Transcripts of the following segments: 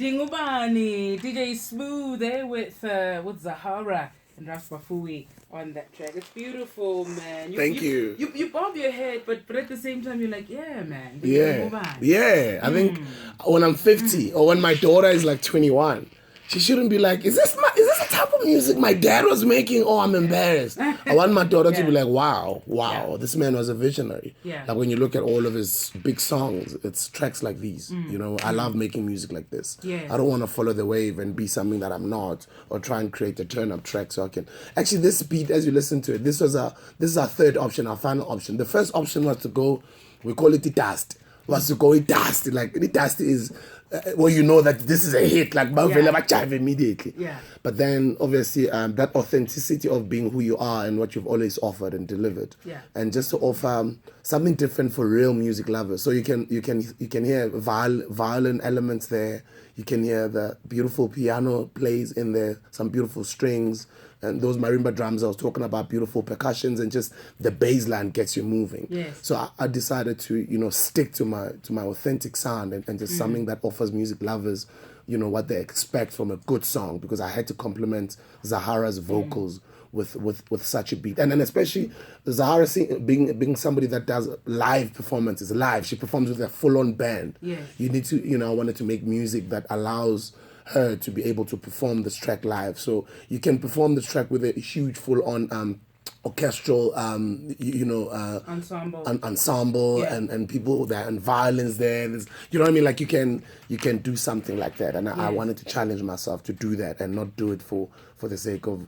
Dingubani, DJ Smooth there with Zahara and Rasbafui on that track. It's beautiful, man. Thank you. You bob your head, but at the same time, you're like, yeah, man. Yeah. I think when I'm 50 or when my daughter is like 21, she shouldn't be like, is this the type of music my dad was making? Oh, I'm embarrassed. I want my daughter to be like, wow, this man was a visionary. Yeah. Like when you look at all of his big songs, it's tracks like these. You know, I love making music like this. Yes. I don't want to follow the wave and be something that I'm not, or try and create a turn-up track so I can. Actually, this beat, as you listen to it, this is our third option, our final option. The first option was to go, we call it the dust. Was to go dust. Like the dust is well, you know that this is a hit, like Jive immediately. Yeah. But then obviously that authenticity of being who you are and what you've always offered and delivered. Yeah. And just to offer something different for real music lovers. So you can hear violin elements there. You can hear the beautiful piano plays in there, some beautiful strings. And those marimba drums I was talking about, beautiful percussions, and just the bass line gets you moving. Yes. So I decided to, stick to my authentic sound and just something that offers music lovers, what they expect from a good song, because I had to complement Zahara's vocals with such a beat. And then especially Zahara being somebody that does live performances, live. She performs with a full-on band. Yes. You need to, I wanted to make music that allows her to be able to perform this track live. So you can perform this track with a huge full-on orchestral ensemble Yeah. and people there and violins there. There's, you know what I mean? Like you can do something like that. And I wanted to challenge myself to do that and not do it for the sake of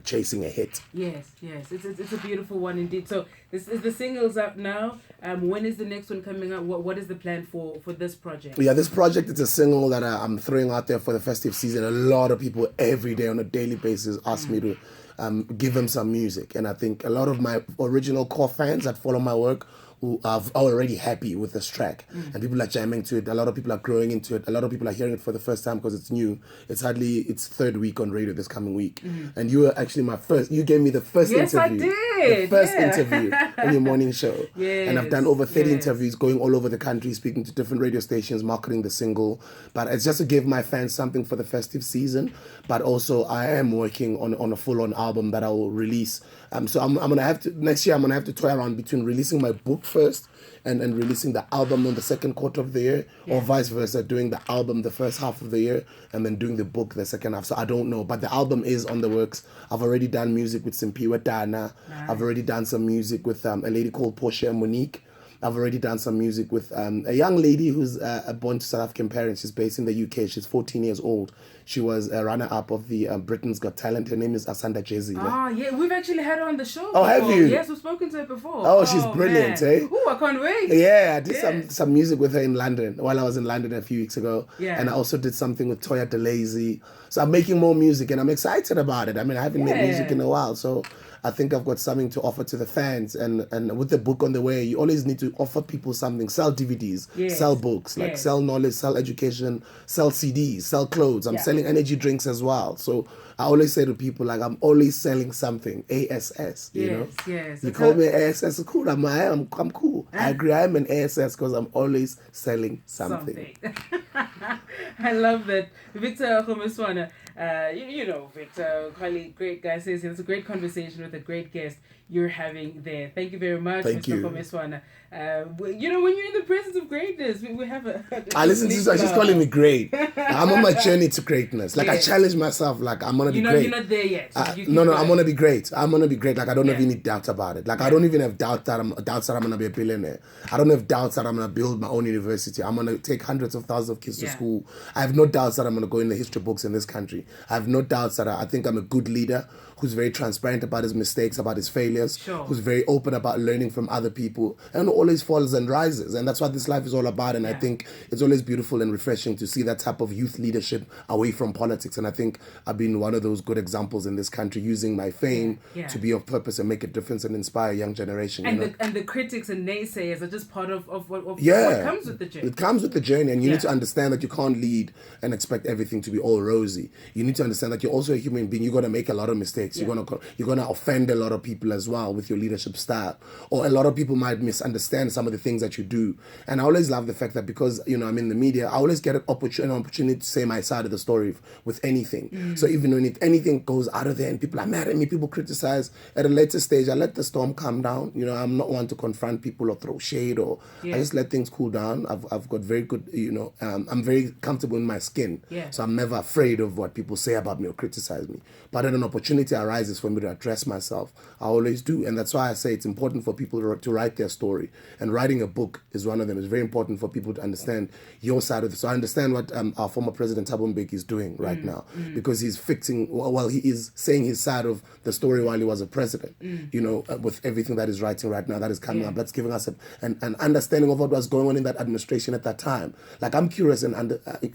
chasing a hit. Yes. It's a beautiful one indeed. So this is the singles out now. When is the next one coming out? What is the plan for this project? Yeah, this project is a single that I'm throwing out there for the festive season. A lot of people every day on a daily basis ask me to give them some music. And I think a lot of my original core fans that follow my work who are already happy with this track. And people are jamming to it. A lot of people are growing into it. A lot of people are hearing it for the first time because it's new. It's its third week on radio this coming week. And you were actually you gave me the first interview. Yes, I did. The first interview on your morning show. Yes. And I've done over 30 interviews going all over the country, speaking to different radio stations, marketing the single. But it's just to give my fans something for the festive season. But also I am working on a full-on album that I will release. So I'm gonna have to next year. I'm gonna have to toy around between releasing my book first and releasing the album in the second quarter of the year, or vice versa, doing the album the first half of the year and then doing the book the second half. So I don't know, but the album is on the works. I've already done music with Simpiwe Dana. Nice. I've already done some music with a lady called Portia Monique. I've already done some music with a young lady who's born to South African parents. She's based in the UK. She's 14 years old. She was a runner-up of the Britain's Got Talent. Her name is Asanda Jezi. Ah, yeah. We've actually had her on the show. Oh, have you? Yes, we've spoken to her before. Oh, she's brilliant, man. eh? Oh, I can't wait. Yeah, I did some music with her in London while I was in London a few weeks ago. Yeah. And I also did something with Toya DeLazy. So I'm making more music and I'm excited about it. I mean, I haven't made music in a while, so I think I've got something to offer to the fans. And with the book on the way, you always need to offer people something. Sell DVDs, sell books, sell knowledge, sell education, sell CDs, sell clothes. I'm selling energy drinks as well. So I always say to people, like, I'm always selling something. ASS, you know? Yes. You call me ASS, cool. I'm cool. I agree. I'm an ASS because I'm always selling something. I love that. Victor Khomiswana, you know Victor, highly great guy, says it's a great conversation with a great guest you're having there. Thank you very much, Mr. Khomiswana. When you're in the presence of greatness, we have a I listen to her, she's calling me great. I'm on my journey to greatness. Like, I challenge myself, like, I'm going to be great. You're not there yet. So no, I'm going to be great. I'm going to be great. Like, I don't have any doubt about it. Like, I don't even have doubts that I'm going to be a billionaire. I don't have doubts that I'm going to build my own university. I'm going to take hundreds of thousands of kids to school. I have no doubts that I'm going to go in the history books in this country. I have no doubts that I think I'm a good leader who's very transparent about his mistakes, about his failures, who's very open about learning from other people, and always falls and rises. And that's what this life is all about. And I think it's always beautiful and refreshing to see that type of youth leadership away from politics. And I think I've been one of those good examples in this country, using my fame to be of purpose and make a difference and inspire a young generation. And the critics and naysayers are just part of what comes with the journey. It comes with the journey, and you need to understand that you can't lead and expect everything to be all rosy. you need to understand that you're also a human being. You're going to make a lot of mistakes. You're going to offend a lot of people as well with your leadership style. Or a lot of people might misunderstand some of the things that you do. And I always love the fact that because, I'm in the media, I always get an opportunity to say my side of the story with anything. So even when anything goes out of there and people are mad at me, people criticize, at a later stage, I let the storm calm down. I'm not one to confront people or throw shade, or I just let things cool down. I've got very good, I'm very comfortable in my skin. So I'm never afraid of what people say about me or criticize me. But when an opportunity arises for me to address myself, I always do. And that's why I say it's important for people to write their story. And writing a book is one of them. It's very important for people to understand your side of it. So I understand what our former president Thabo Mbeki is doing right now, because he's he is saying his side of the story while he was a president, with everything that is writing right now, that is coming up, that's giving us an understanding of what was going on in that administration at that time. Like, I'm curious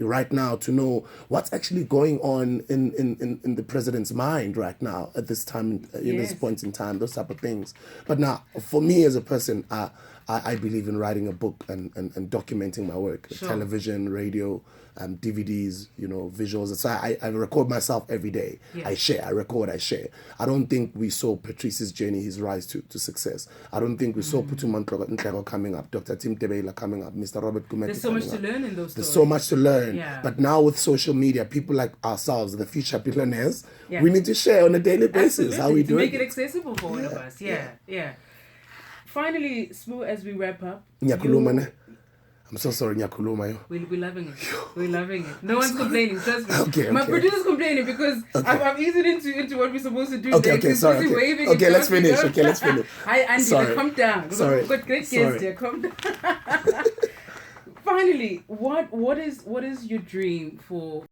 right now to know what's actually going on in the president's mind right now at this time, this point in time, those type of things. But now, for me as a person, I believe in writing a book and documenting my work. Sure. Television, radio, DVDs, visuals. So I record myself every day. Yeah. I record, I share. I don't think we saw Patrice's journey, his rise to success. I don't think we saw Phuthuma Nhleko coming up, Dr. Tim Tebela coming up, Mr. Robert Kumeti. There's so much to learn in those stories. There's so much to learn. Yeah. But now with social media, people like ourselves, the future billionaires, we need to share on a daily basis how we do it. Make it accessible for all of us. Yeah. Finally, Sbu, as we wrap up. I'm so sorry, Nyakuluma. We're loving it. We're loving it. No one's complaining, trust me. Okay. My producer's complaining because I've eased it into what we're supposed to do. Sorry. Okay, let's finish. Hi, Andy, calm down. Sorry. We've got great guests here. Calm down. Finally, what is your dream for